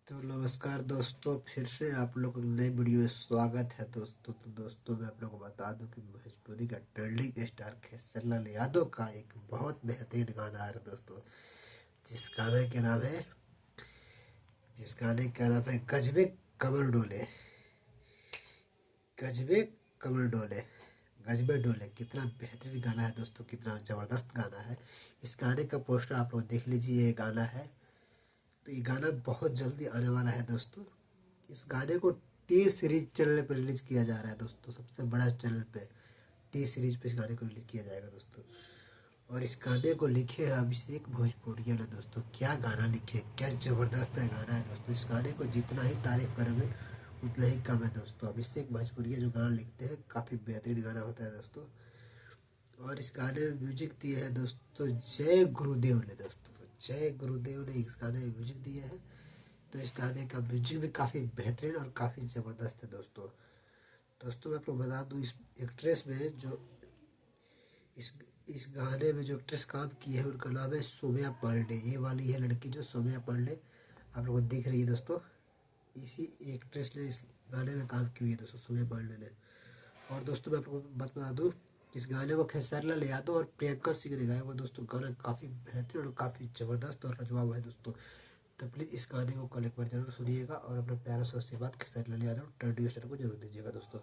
तो नमस्कार दोस्तों, फिर से आप लोग को नई वीडियो में स्वागत है दोस्तों। तो दोस्तों मैं आप लोगों को बता दूं कि भोजपुरी का ट्रेंडिंग स्टार खेसारी यादव का एक बहुत बेहतरीन गाना आ रहा है दोस्तों। जिस गाने के नाम है जिस गाने का नाम है गजबे कमर डोले। गजबे कमर डोले गजबे डोले। कितना बेहतरीन गाना है दोस्तों, कितना ज़बरदस्त गाना है। इस गाने का पोस्टर आप लोग देख लीजिए। ये गाना है, तो ये गाना बहुत जल्दी आने वाला है दोस्तों। इस गाने को टी सीरीज चैनल पर रिलीज किया जा रहा है दोस्तों। सबसे बड़ा चैनल पे टी सीरीज पे इस गाने को रिलीज किया जाएगा दोस्तों। और इस गाने को लिखे हैं अभिषेक भोजपुरिया ने दोस्तों। क्या गाना लिखे, क्या ज़बरदस्त है गाना है दोस्तों। इस गाने को जितना ही तारीफ करोगे उतना ही कम है दोस्तों। अभिषेक भोजपुरिया जो गाना लिखते हैं काफ़ी बेहतरीन गाना होता है दोस्तों। और इस गाने में म्यूजिक दिए हैं दोस्तों जय गुरुदेव ने दोस्तों। जय गुरुदेव ने इस गाने में म्यूजिक दिए हैं। तो इस गाने का म्यूजिक भी काफ़ी बेहतरीन और काफ़ी ज़बरदस्त है दोस्तों। दोस्तों मैं आपको बता दूं, इस एक्ट्रेस में जो इस इस गाने में जो एक्ट्रेस काम की है उनका नाम है सौम्या पांडे। ये वाली है लड़की जो सौम्या पांडे आप लोगों को दिख रही है दोस्तों। इसी एक्ट्रेस ने इस गाने में काम की हुई है दोस्तों, सौम्या पांडे ने। और दोस्तों मैं आपको बात बता दूं, इस गाने को खेसारी लाल यादव और प्रियंका सिंह ने गाया हुआ दोस्तों। गाना काफ़ी बेहतरीन और काफ़ी ज़बरदस्त और लाजवाब है दोस्तों। तो प्लीज़ इस गाने को कल एक बार जरूर सुनिएगा और अपना प्यारा सा आशीर्वाद खेसारी लाल यादव ट्रेंडिंग स्टार को जरूर दीजिएगा दोस्तों।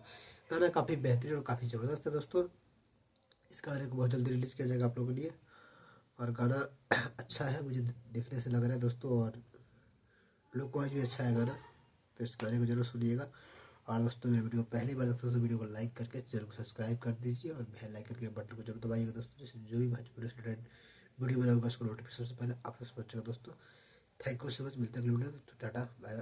गाना काफ़ी बेहतरीन और काफ़ी ज़बरदस्त है दोस्तों। इस गाने को बहुत जल्दी रिलीज़ किया जाएगा आप लोगों के लिए। और गाना अच्छा है, मुझे देखने से लग रहा है दोस्तों। और लुक वाइज भी अच्छा है गाना। तो इस गाने को जरूर सुनिएगा। और दोस्तों मेरे वीडियो पहली बार देखते हो तो वीडियो को लाइक करके चैनल को सब्सक्राइब कर दीजिए और बेल आइकन के बटन को जरूर दबाइएगा दोस्तों। जैसे जो भी भोजपुरी रिलेटेड वीडियो बनाऊंगा उसको नोटिफिकेशन सबसे पहले आप लोग पहुंचेगा दोस्तों। Thank you so much. मिलते हैं अगले वीडियो में। तो टाटा बाय।